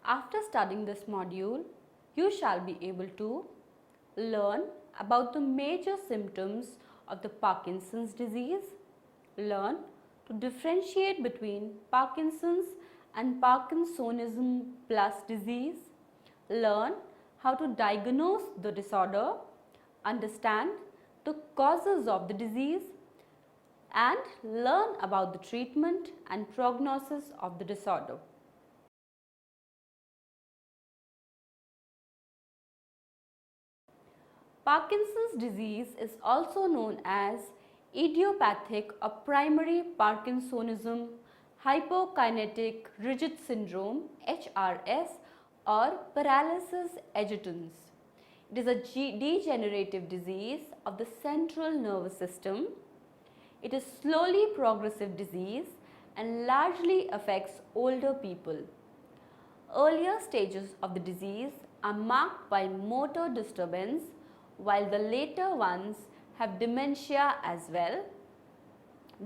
After studying this module, you shall be able to learn about the major symptoms of the Parkinson's disease, learn to differentiate between Parkinson's and Parkinsonism plus disease, learn how to diagnose the disorder, understand the causes of the disease, and learn about the treatment and prognosis of the disorder. Parkinson's disease is also known as idiopathic or primary Parkinsonism, hypokinetic rigid syndrome (HRS) or paralysis agitans. It is a degenerative disease of the central nervous system. It is slowly progressive disease and largely affects older people. Earlier stages of the disease are marked by motor disturbance, while the later ones have dementia as well.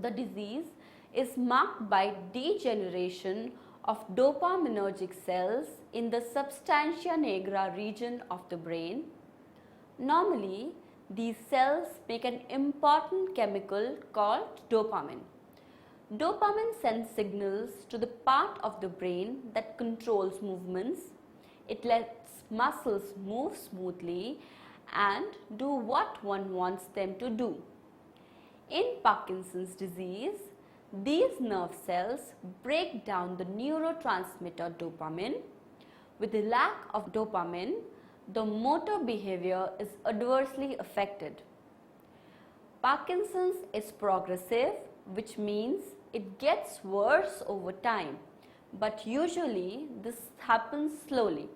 The disease is marked by degeneration of dopaminergic cells in the substantia nigra region of the brain. Normally, these cells make an important chemical called dopamine. Dopamine sends signals to the part of the brain that controls movements. It lets muscles move smoothly and do what one wants them to do. In Parkinson's disease, these nerve cells break down the neurotransmitter dopamine. With the lack of dopamine, the motor behavior is adversely affected. Parkinson's is progressive, which means it gets worse over time, but usually this happens slowly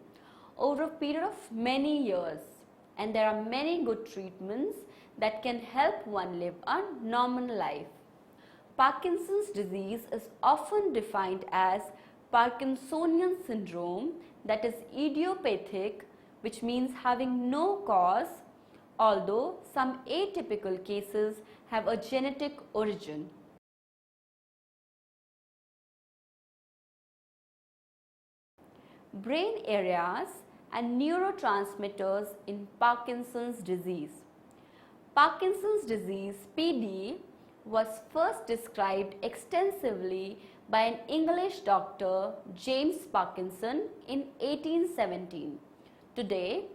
over a period of many years, and there are many good treatments that can help one live a normal life. Parkinson's disease is often defined as Parkinsonian syndrome, that is idiopathic, which means having no cause, although some atypical cases have a genetic origin. Brain areas and neurotransmitters in Parkinson's disease. Parkinson's disease (PD) was first described extensively by an English doctor, James Parkinson, in 1817. Today,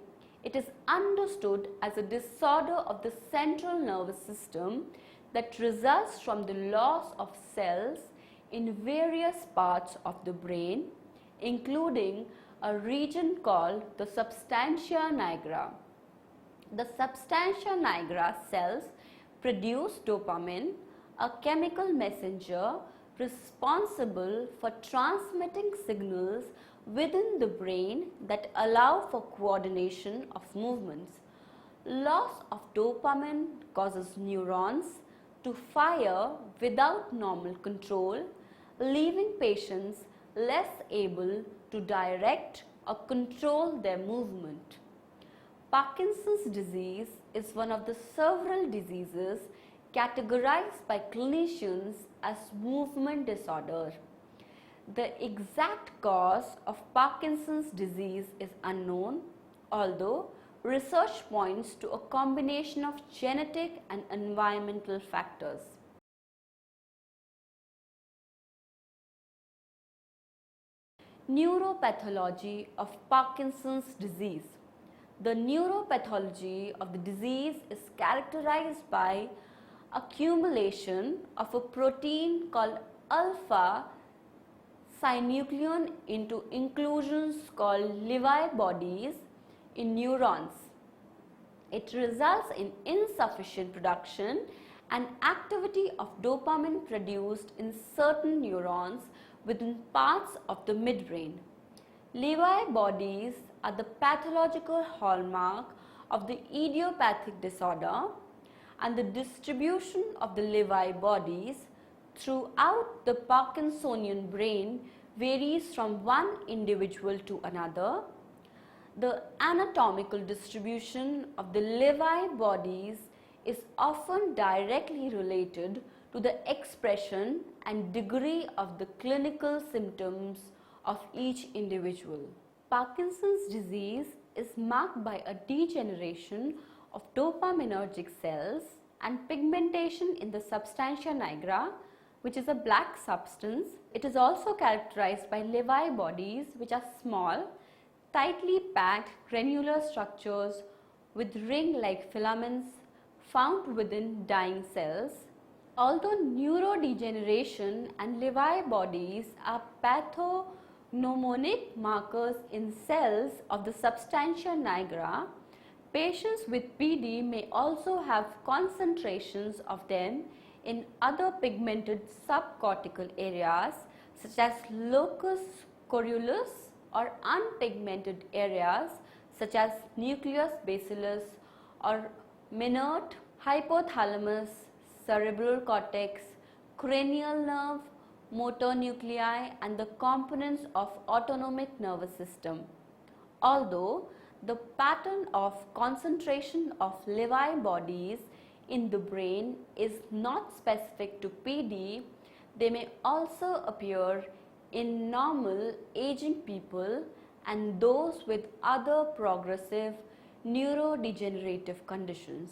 it is understood as a disorder of the central nervous system that results from the loss of cells in various parts of the brain, including a region called the substantia nigra. The substantia nigra cells produce dopamine, a chemical messenger responsible for transmitting signals within the brain that allow for coordination of movements. Loss of dopamine causes neurons to fire without normal control, leaving patients less able to direct or control their movement. Parkinson's disease is one of the several diseases categorized by clinicians as movement disorder. The exact cause of Parkinson's disease is unknown, although research points to a combination of genetic and environmental factors. Neuropathology of Parkinson's disease. The neuropathology of the disease is characterized by accumulation of a protein called alpha synuclein into inclusions called Lewy bodies in neurons. It results in insufficient production and activity of dopamine produced in certain neurons within parts of the midbrain. Lewy bodies are the pathological hallmark of the idiopathic disorder, and the distribution of the Lewy bodies throughout the Parkinsonian brain varies from one individual to another. The anatomical distribution of the Lewy bodies is often directly related to the expression and degree of the clinical symptoms of each individual. Parkinson's disease is marked by a degeneration of dopaminergic cells and pigmentation in the substantia nigra, which is a black substance. It is also characterized by Lewy bodies, which are small, tightly packed granular structures with ring-like filaments found within dying cells. Although neurodegeneration and Lewy bodies are pathognomonic markers in cells of the substantia nigra, patients with PD may also have concentrations of them in other pigmented subcortical areas such as locus coeruleus or unpigmented areas such as nucleus basalis or minute, hypothalamus, cerebral cortex, cranial nerve, motor nuclei and the components of autonomic nervous system. Although the pattern of concentration of Lewy bodies in the brain is not specific to PD, they may also appear in normal aging people and those with other progressive neurodegenerative conditions.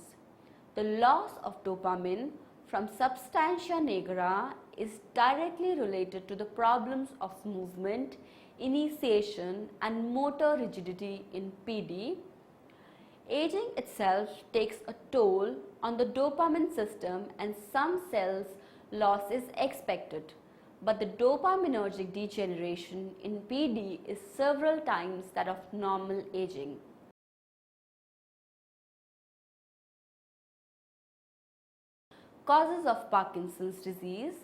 The loss of dopamine from substantia nigra is directly related to the problems of movement, initiation and motor rigidity in PD. Aging itself takes a toll on the dopamine system and some cells loss is expected, but the dopaminergic degeneration in PD is several times that of normal aging. Causes of Parkinson's disease.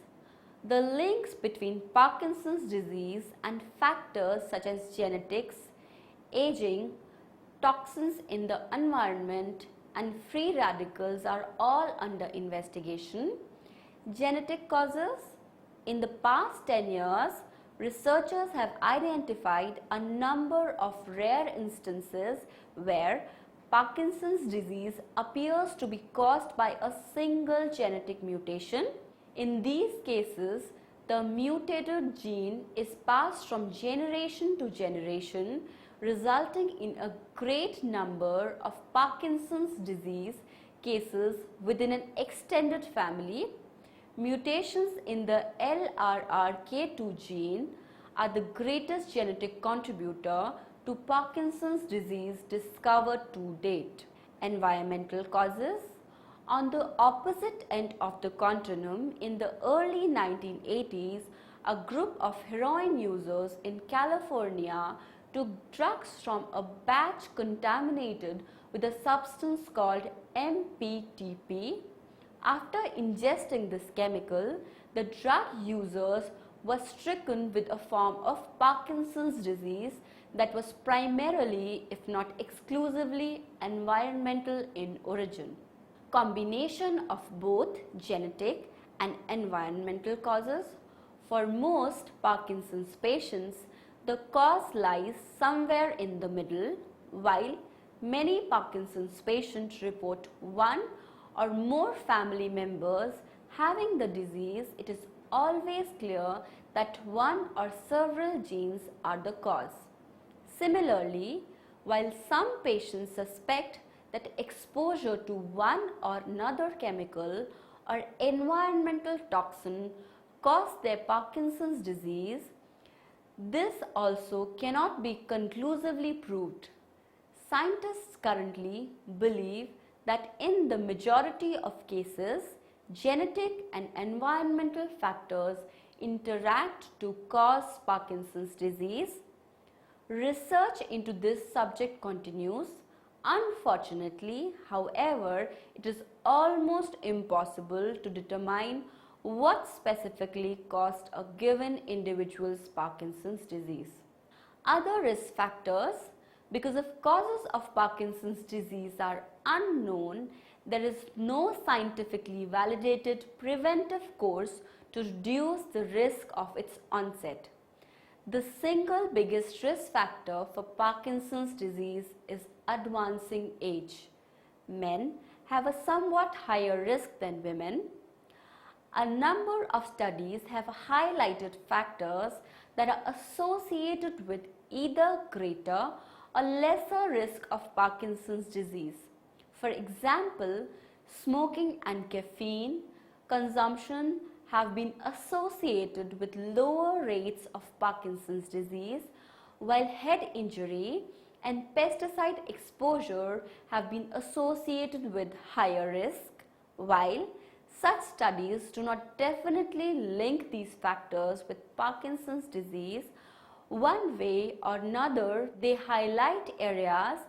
The links between Parkinson's disease and factors such as genetics, aging, toxins in the environment and free radicals are all under investigation. Genetic causes. In the past 10 years, researchers have identified a number of rare instances where Parkinson's disease appears to be caused by a single genetic mutation. In these cases, the mutated gene is passed from generation to generation, resulting in a great number of Parkinson's disease cases within an extended family. Mutations in the LRRK2 gene are the greatest genetic contributor to Parkinson's disease discovered to date. Environmental causes. On the opposite end of the continuum, in the early 1980s, a group of heroin users in California took drugs from a batch contaminated with a substance called MPTP. After ingesting this chemical, the drug users were stricken with a form of Parkinson's disease that was primarily, if not exclusively, environmental in origin. Combination of both genetic and environmental causes. For most Parkinson's patients, the cause lies somewhere in the middle, while many Parkinson's patients report one or more family members having the disease. It is always clear that one or several genes are the cause. Similarly, while some patients suspect that exposure to one or another chemical or environmental toxin caused their Parkinson's disease, this also cannot be conclusively proved. Scientists currently believe that in the majority of cases, genetic and environmental factors interact to cause Parkinson's disease. Research into this subject continues. Unfortunately, however, it is almost impossible to determine what specifically caused a given individual's Parkinson's disease. Other risk factors. Because if causes of Parkinson's disease are unknown, there is no scientifically validated preventive course to reduce the risk of its onset. The single biggest risk factor for Parkinson's disease is advancing age. Men have a somewhat higher risk than women. A number of studies have highlighted factors that are associated with either greater or lesser risk of Parkinson's disease. For example, smoking and caffeine consumption have been associated with lower rates of Parkinson's disease, while head injury and pesticide exposure have been associated with higher risk. While such studies do not definitely link these factors with Parkinson's disease, one way or another they highlight areas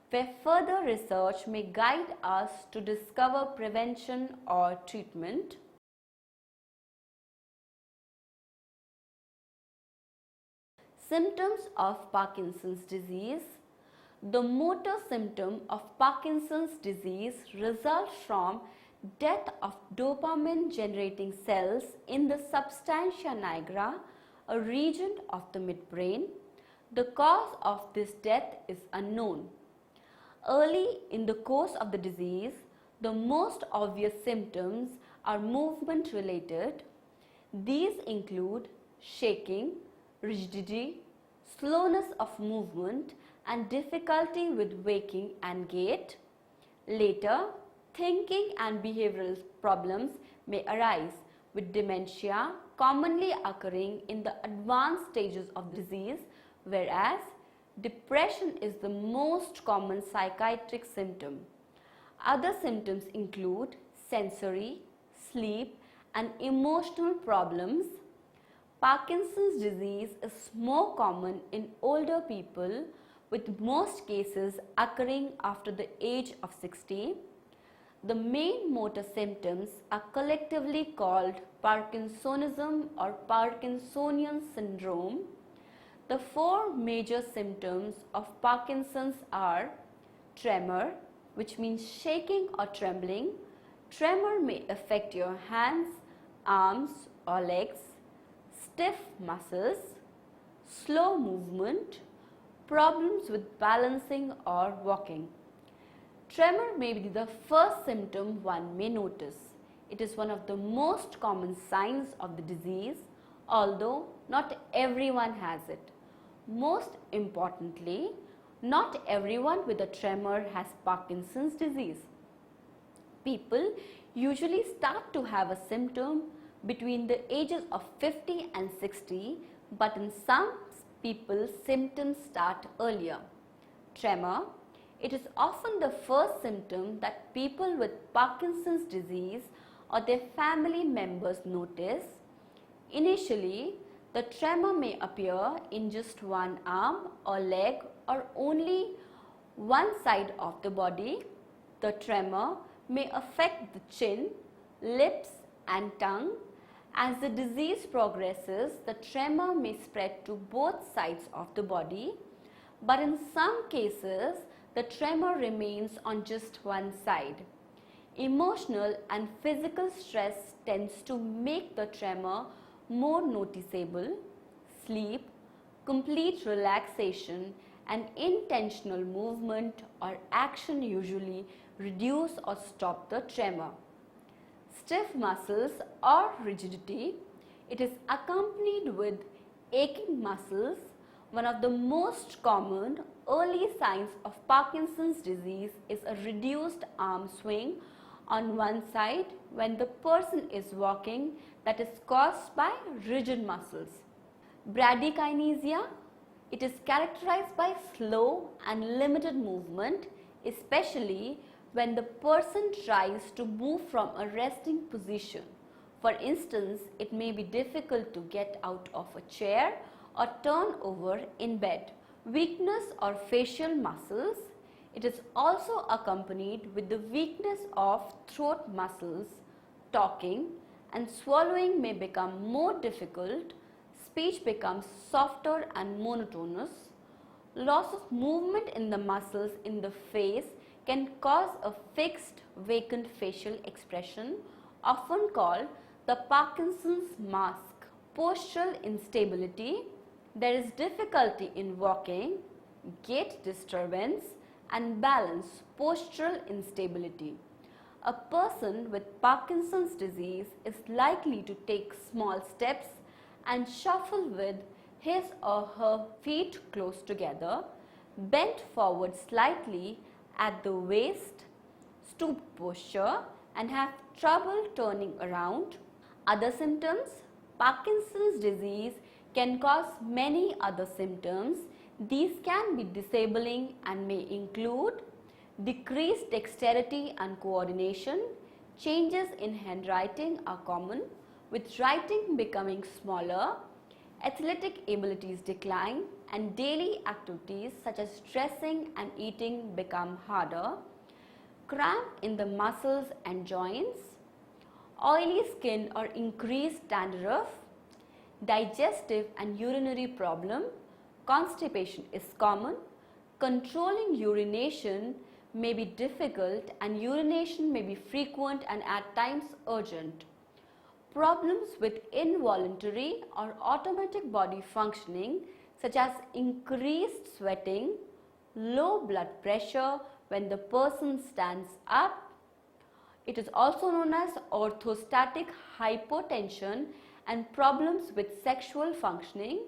where further research may guide us to discover prevention or treatment. Symptoms of Parkinson's disease. The motor symptom of Parkinson's disease results from death of dopamine generating cells in the substantia nigra, a region of the midbrain. The cause of this death is unknown. Early in the course of the disease, the most obvious symptoms are movement related. These include shaking, rigidity, slowness of movement, and difficulty with waking and gait. Later, thinking and behavioral problems may arise, with dementia commonly occurring in the advanced stages of the disease, whereas depression is the most common psychiatric symptom. Other symptoms include sensory, sleep, and emotional problems. Parkinson's disease is more common in older people, with most cases occurring after the age of 60. The main motor symptoms are collectively called Parkinsonism or Parkinsonian syndrome. The four major symptoms of Parkinson's are tremor, which means shaking or trembling. Tremor may affect your hands, arms or legs. Stiff muscles, slow movement, problems with balancing or walking. Tremor may be the first symptom one may notice. It is one of the most common signs of the disease, although not everyone has it. Most importantly, not everyone with a tremor has Parkinson's disease. People usually start to have a symptom between the ages of 50 and 60, but in some people symptoms start earlier. Tremor. It is often the first symptom that people with Parkinson's disease or their family members notice. Initially, the tremor may appear in just one arm or leg or only one side of the body. The tremor may affect the chin, lips and tongue. As the disease progresses, the tremor may spread to both sides of the body, but in some cases, the tremor remains on just one side. Emotional and physical stress tends to make the tremor more noticeable. Sleep, complete relaxation, and intentional movement or action usually reduce or stop the tremor. Stiff muscles or rigidity. It is accompanied with aching muscles. One of the most common early signs of Parkinson's disease is a reduced arm swing on one side when the person is walking that is caused by rigid muscles. Bradykinesia. It is characterized by slow and limited movement, especially when the person tries to move from a resting position. For instance, it may be difficult to get out of a chair or turn over in bed. Weakness or facial muscles. It is also accompanied with the weakness of throat muscles. Talking and swallowing may become more difficult. Speech becomes softer and monotonous. Loss of movement in the muscles in the face can cause a fixed, vacant facial expression, often called the Parkinson's mask. Postural instability. There is difficulty in walking, gait disturbance, and balance, postural instability. A person with Parkinson's disease is likely to take small steps and shuffle with his or her feet close together, bent forward slightly at the waist, stooped posture, and have trouble turning around. Other symptoms: Parkinson's disease can cause many other symptoms. These can be disabling and may include decreased dexterity and coordination. Changes in handwriting are common, with writing becoming smaller. Athletic abilities decline, and daily activities such as dressing and eating become harder. Cramp in the muscles and joints, oily skin or increased dandruff, digestive and urinary problem. Constipation is common. Controlling urination may be difficult, and urination may be frequent and at times urgent. Problems with involuntary or automatic body functioning such as increased sweating, low blood pressure when the person stands up. It is also known as orthostatic hypotension, and problems with sexual functioning.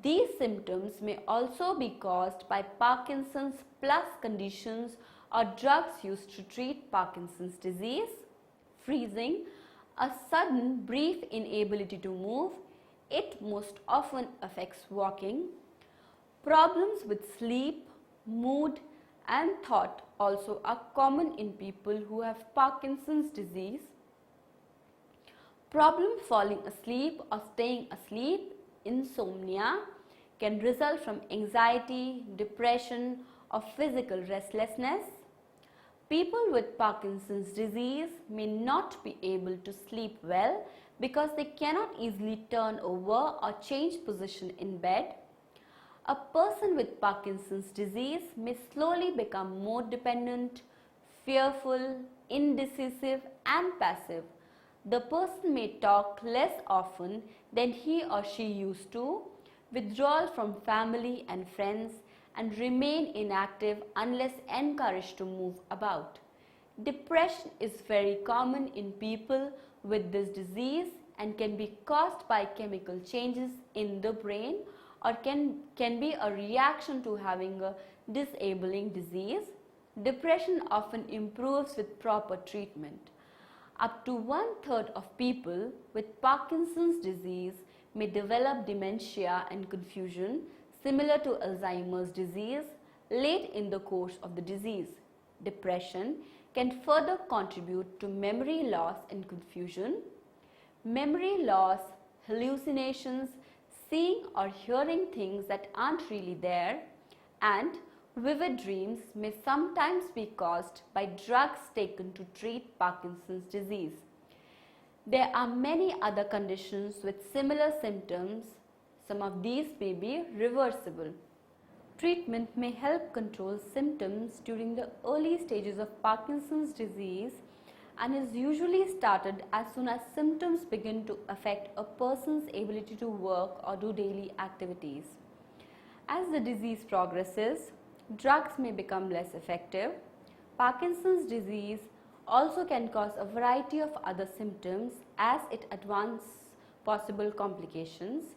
These symptoms may also be caused by Parkinson's plus conditions or drugs used to treat Parkinson's disease. Freezing, a sudden brief inability to move. It most often affects walking. Problems with sleep, mood, and thought also are common in people who have Parkinson's disease. Problem falling asleep or staying asleep, insomnia, can result from anxiety, depression, or physical restlessness. People with Parkinson's disease may not be able to sleep well because they cannot easily turn over or change position in bed. A person with Parkinson's disease may slowly become more dependent, fearful, indecisive, and passive. The person may talk less often than he or she used to, withdraw from family and friends, and remain inactive unless encouraged to move about. Depression is very common in people with this disease and can be caused by chemical changes in the brain, or can be a reaction to having a disabling disease. Depression often improves with proper treatment. Up to 1/3 of people with Parkinson's disease may develop dementia and confusion similar to Alzheimer's disease late in the course of the disease. Depression can further contribute to memory loss and confusion. Memory loss, hallucinations, seeing or hearing things that aren't really there, and vivid dreams may sometimes be caused by drugs taken to treat Parkinson's disease. There are many other conditions with similar symptoms. Some of these may be reversible. Treatment may help control symptoms during the early stages of Parkinson's disease and is usually started as soon as symptoms begin to affect a person's ability to work or do daily activities. As the disease progresses, drugs may become less effective. Parkinson's disease also can cause a variety of other symptoms as it advances possible complications.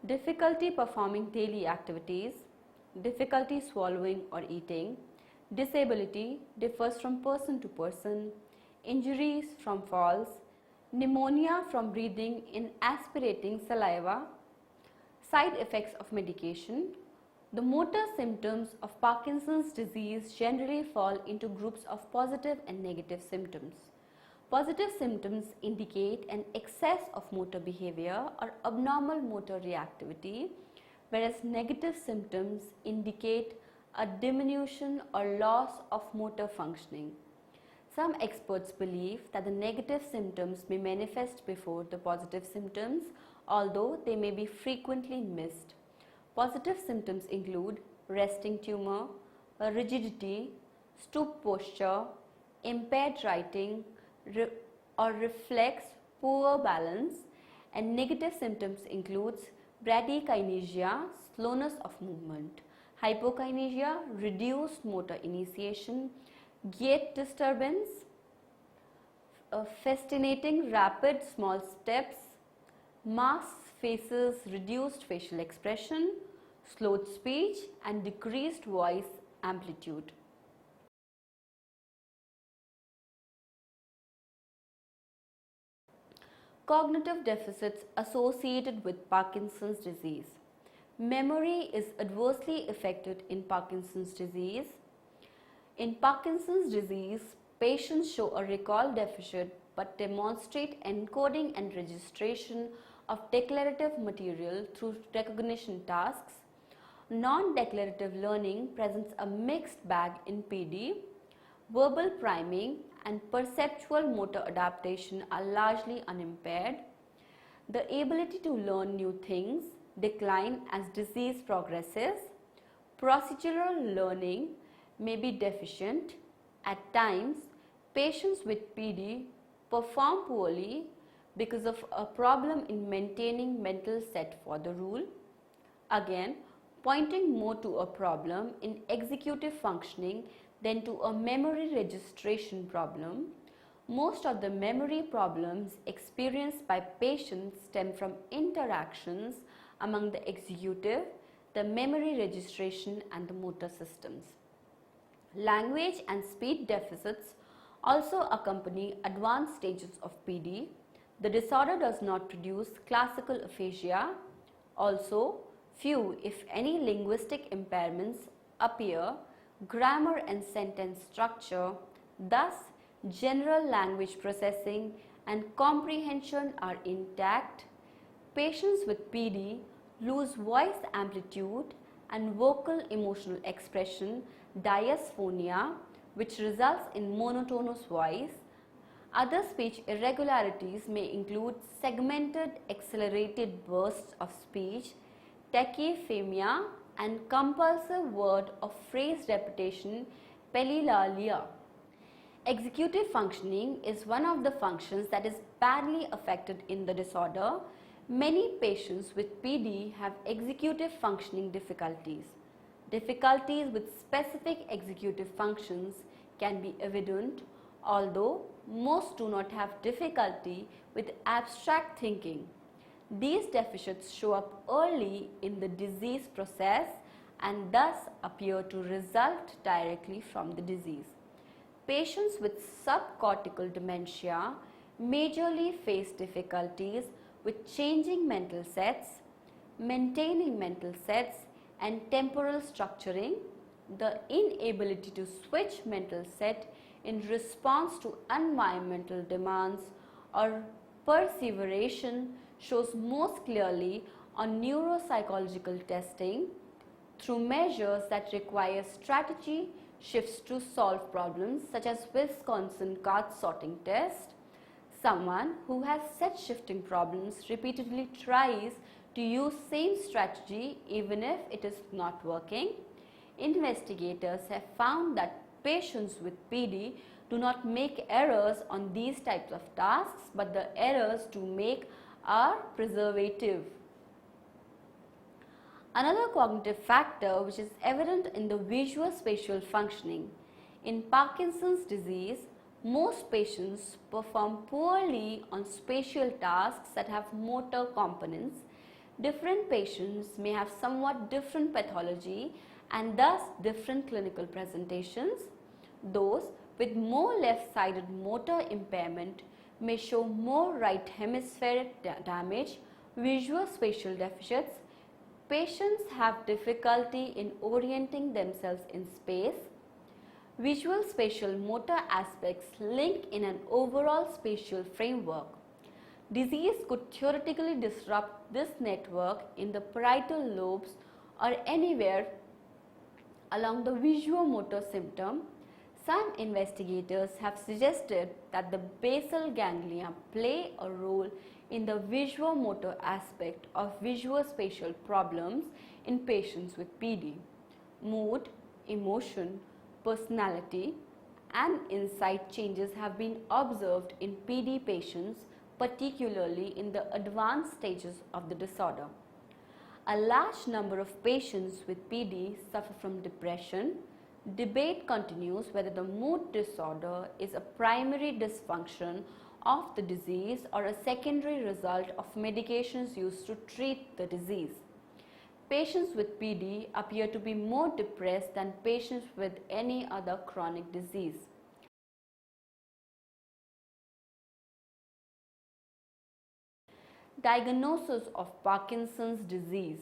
Difficulty performing daily activities, difficulty swallowing or eating, disability differs from person to person, injuries from falls, pneumonia from breathing in aspirating saliva, side effects of medication. The motor symptoms of Parkinson's disease generally fall into groups of positive and negative symptoms. Positive symptoms indicate an excess of motor behavior or abnormal motor reactivity, whereas negative symptoms indicate a diminution or loss of motor functioning. Some experts believe that the negative symptoms may manifest before the positive symptoms, although they may be frequently missed. Positive symptoms include resting tumor, rigidity, stoop posture, impaired writing, or reflex, poor balance, and negative symptoms includes bradykinesia, slowness of movement, hypokinesia, reduced motor initiation, gait disturbance, fascinating rapid small steps, masks faces reduced facial expression, slowed speech and decreased voice amplitude. Cognitive deficits associated with Parkinson's disease. Memory is adversely affected in Parkinson's disease. In Parkinson's disease, patients show a recall deficit but demonstrate encoding and registration of declarative material through recognition tasks. Non-declarative learning presents a mixed bag in PD. Verbal priming and perceptual motor adaptation are largely unimpaired. The ability to learn new things decline as disease progresses. Procedural learning may be deficient. At times, patients with PD perform poorly because of a problem in maintaining mental set for the rule. Again, pointing more to a problem in executive functioning than to a memory registration problem. Most of the memory problems experienced by patients stem from interactions among the executive, the memory registration and the motor systems. Language and speed deficits also accompany advanced stages of PD. The disorder does not produce classical aphasia. Also, few, if any, linguistic impairments appear. Grammar and sentence structure, thus general language processing and comprehension are intact. Patients with PD lose voice amplitude and vocal emotional expression, diasphonia, which results in monotonous voice. Other speech irregularities may include segmented accelerated bursts of speech, tachyphemia, and compulsive word or phrase repetition, palilalia. Executive functioning is one of the functions that is badly affected in the disorder. Many patients with PD have executive functioning difficulties. Difficulties with specific executive functions can be evident, although most do not have difficulty with abstract thinking. These deficits show up early in the disease process and thus appear to result directly from the disease. Patients with subcortical dementia majorly face difficulties with changing mental sets, maintaining mental sets and temporal structuring. The inability to switch mental set in response to environmental demands or perseveration shows most clearly on neuropsychological testing through measures that require strategy shifts to solve problems, such as Wisconsin card sorting test. Someone who has set shifting problems repeatedly tries to use same strategy even if it is not working. Investigators have found that patients with PD do not make errors on these types of tasks, but the errors to make are preservative. Another cognitive factor which is evident in the visual spatial functioning. In Parkinson's disease, most patients perform poorly on spatial tasks that have motor components. Different patients may have somewhat different pathology and thus different clinical presentations. Those with more left-sided motor impairment may show more right hemispheric damage, visual spatial deficits. Patients have difficulty in orienting themselves in space. Visual spatial motor aspects link in an overall spatial framework. Disease could theoretically disrupt this network in the parietal lobes or anywhere along the visuomotor symptom. Some investigators have suggested that the basal ganglia play a role in the visuomotor aspect of visuospatial problems in patients with PD. Mood, emotion, personality and insight changes have been observed in PD patients, particularly in the advanced stages of the disorder. A large number of patients with PD suffer from depression. debate continues whether the mood disorder is a primary dysfunction of the disease or a secondary result of medications used to treat the disease. Patients with PD appear to be more depressed than patients with any other chronic disease. Diagnosis of Parkinson's disease.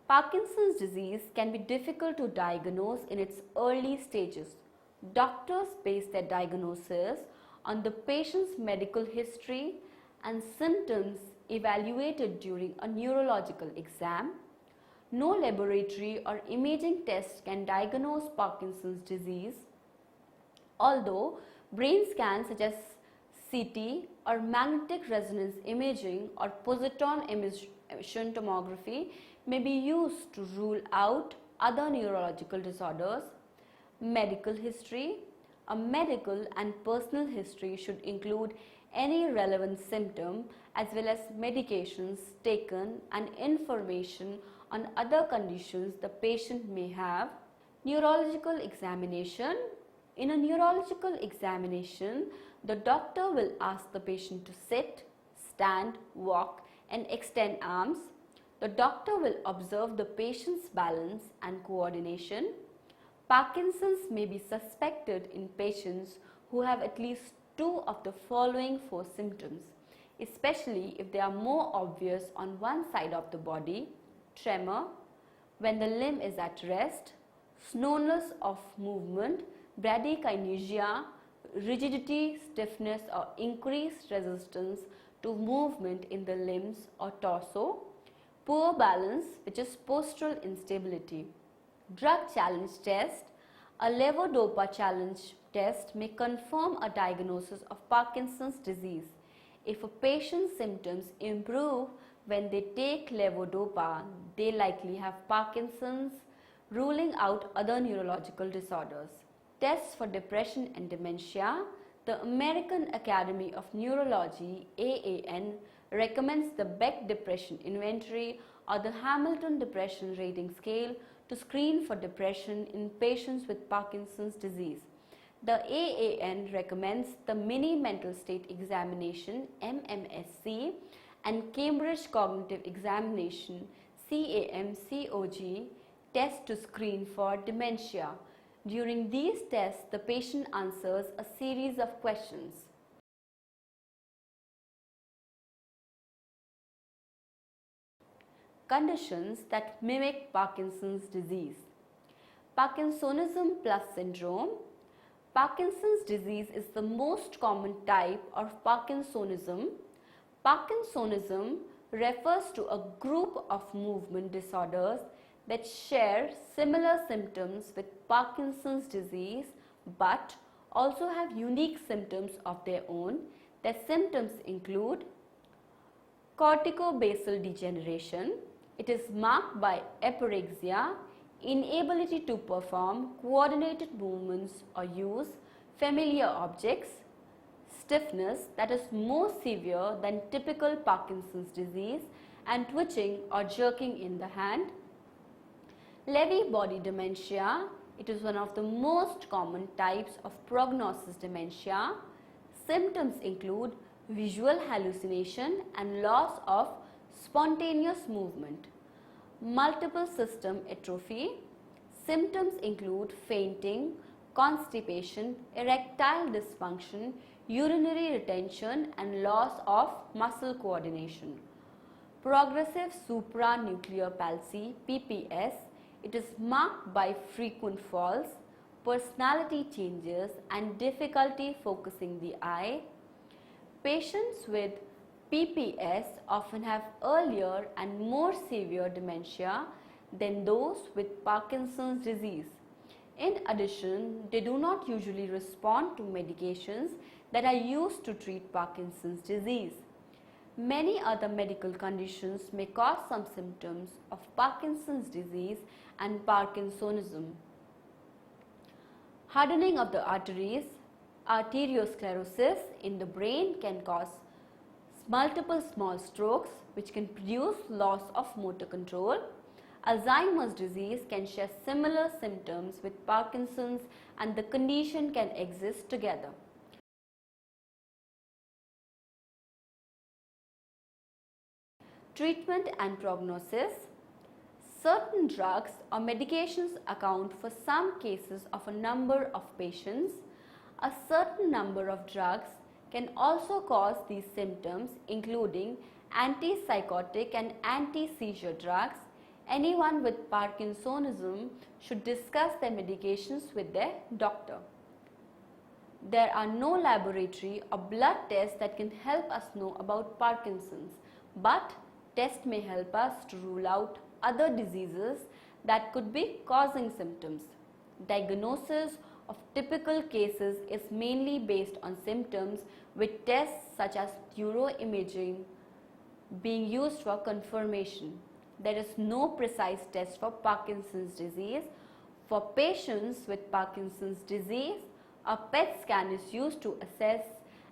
Parkinson's disease can be difficult to diagnose in its early stages. Doctors base their diagnosis on the patient's medical history and symptoms evaluated during a neurological exam. No laboratory or imaging test can diagnose Parkinson's disease, although brain scans such as CT or magnetic resonance imaging or positron emission tomography may be used to rule out other neurological disorders. Medical history. A medical and personal history should include any relevant symptom as well as medications taken and information on other conditions the patient may have. Neurological examination. In a neurological examination, the doctor will ask the patient to sit, stand, walk and extend arms. The doctor will observe the patient's balance and coordination. Parkinson's may be suspected in patients who have at least two of the following four symptoms, especially if they are more obvious on one side of the body: tremor, when the limb is at rest, slowness of movement, bradykinesia, rigidity, stiffness or increased resistance to movement in the limbs or torso, poor balance, which is postural instability. Drug challenge test. A levodopa challenge test may confirm a diagnosis of Parkinson's disease. If a patient's symptoms improve when they take levodopa, they likely have Parkinson's, ruling out other neurological disorders. Tests for depression and dementia. The American Academy of Neurology (AAN) recommends the Beck Depression Inventory or the Hamilton Depression Rating Scale to screen for depression in patients with Parkinson's disease. The AAN recommends the Mini Mental State Examination (MMSC) and Cambridge Cognitive Examination (CAM-COG) test to screen for dementia. During these tests, the patient answers a series of questions. Conditions that mimic Parkinson's disease. Parkinsonism plus syndrome. Parkinson's disease is the most common type of Parkinsonism. Parkinsonism refers to a group of movement disorders that share similar symptoms with Parkinson's disease but also have unique symptoms of their own. Their symptoms include corticobasal degeneration. It is marked by apraxia, inability to perform coordinated movements or use familiar objects, stiffness that is more severe than typical Parkinson's disease, and twitching or jerking in the hand. Lewy body dementia. It is one of the most common types of prognosis dementia. Symptoms include visual hallucination and loss of spontaneous movement. Multiple system atrophy. Symptoms include fainting, constipation, erectile dysfunction, urinary retention and loss of muscle coordination. Progressive supranuclear palsy (PPS). It is marked by frequent falls, personality changes and difficulty focusing the eye. Patients with PPS often have earlier and more severe dementia than those with Parkinson's disease. In addition, they do not usually respond to medications that are used to treat Parkinson's disease. Many other medical conditions may cause some symptoms of Parkinson's disease and Parkinsonism. Hardening of the arteries. Arteriosclerosis in the brain can cause multiple small strokes which can produce loss of motor control. Alzheimer's disease can share similar symptoms with Parkinson's and the condition can exist together. Treatment and prognosis. Certain drugs or medications account for some cases of a number of patients. A certain number of drugs can also cause these symptoms, including antipsychotic and anti-seizure drugs. Anyone with Parkinsonism should discuss their medications with their doctor. There are no laboratory or blood tests that can help us know about Parkinson's, but tests may help us to rule out other diseases that could be causing symptoms. Diagnosis of typical cases is mainly based on symptoms, with tests such as neuroimaging being used for confirmation. There is no precise test for Parkinson's disease. For patients with Parkinson's disease, a PET scan is used to assess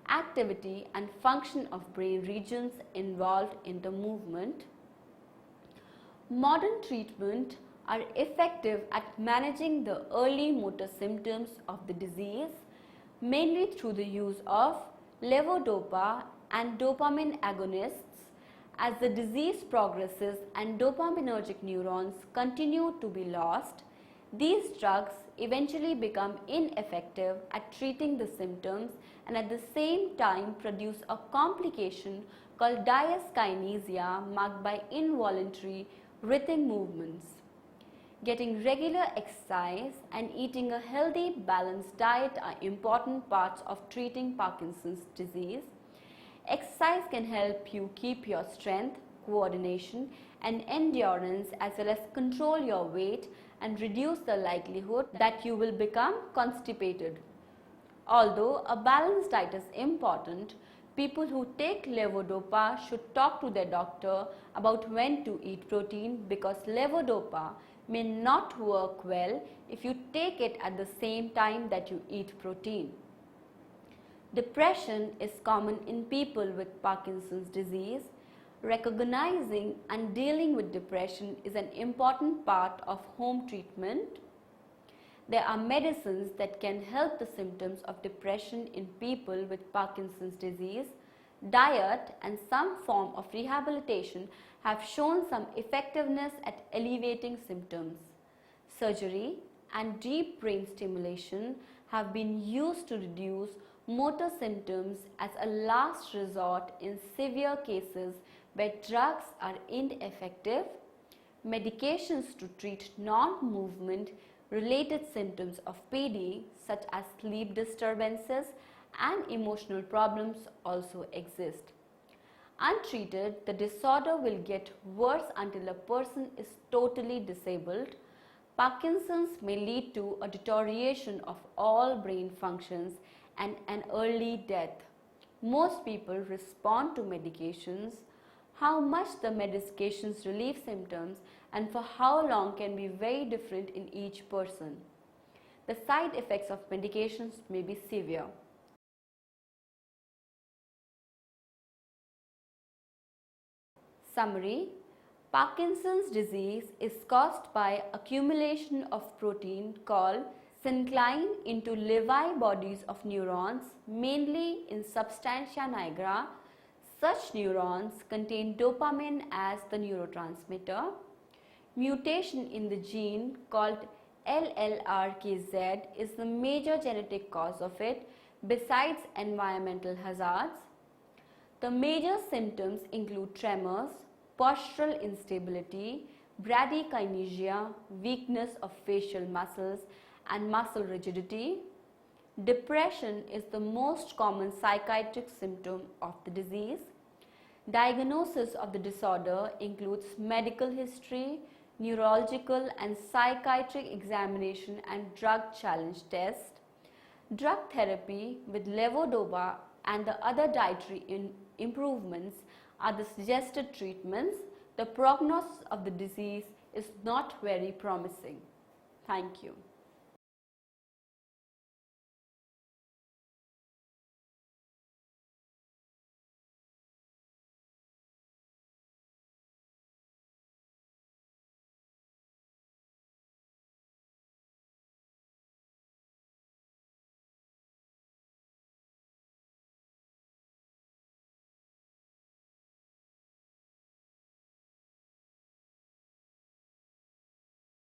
activity and function of brain regions involved in the movement. Modern treatments are effective at managing the early motor symptoms of the disease, mainly through the use of levodopa and dopamine agonists. As the disease progresses and dopaminergic neurons continue to be lost, these drugs eventually become ineffective at treating the symptoms and at the same time produce a complication called dyskinesia marked by involuntary rhythm movements. Getting regular exercise and eating a healthy, balanced diet are important parts of treating Parkinson's disease. Exercise can help you keep your strength, coordination, and endurance, as well as control your weight and reduce the likelihood that you will become constipated. Although a balanced diet is important, people who take levodopa should talk to their doctor about when to eat protein, because levodopa may not work well if you take it at the same time that you eat protein. Depression is common in people with Parkinson's disease. Recognizing and dealing with depression is an important part of home treatment. There are medicines that can help the symptoms of depression in people with Parkinson's disease. Diet and some form of rehabilitation have shown some effectiveness at alleviating symptoms. Surgery and deep brain stimulation have been used to reduce motor symptoms as a last resort in severe cases where drugs are ineffective. Medications to treat non-movement related symptoms of PD, such as sleep disturbances and emotional problems, also exist. Untreated, the disorder will get worse until a person is totally disabled. Parkinson's may lead to a deterioration of all brain functions and an early death. Most people respond to medications. How much the medications relieve symptoms and for how long can be very different in each person. The side effects of medications may be severe. Summary: Parkinson's disease is caused by accumulation of protein called syncline into Lewy bodies of neurons, mainly in substantia nigra. Such neurons contain dopamine as the neurotransmitter. Mutation in the gene called LLRKZ is the major genetic cause of it, besides environmental hazards. The major symptoms include tremors, postural instability, bradykinesia, weakness of facial muscles, and muscle rigidity. Depression is the most common psychiatric symptom of the disease. Diagnosis of the disorder includes medical history, neurological and psychiatric examination, and drug challenge test. Drug therapy with levodopa and the other dietary improvements are the suggested treatments. The prognosis of the disease is not very promising. Thank you.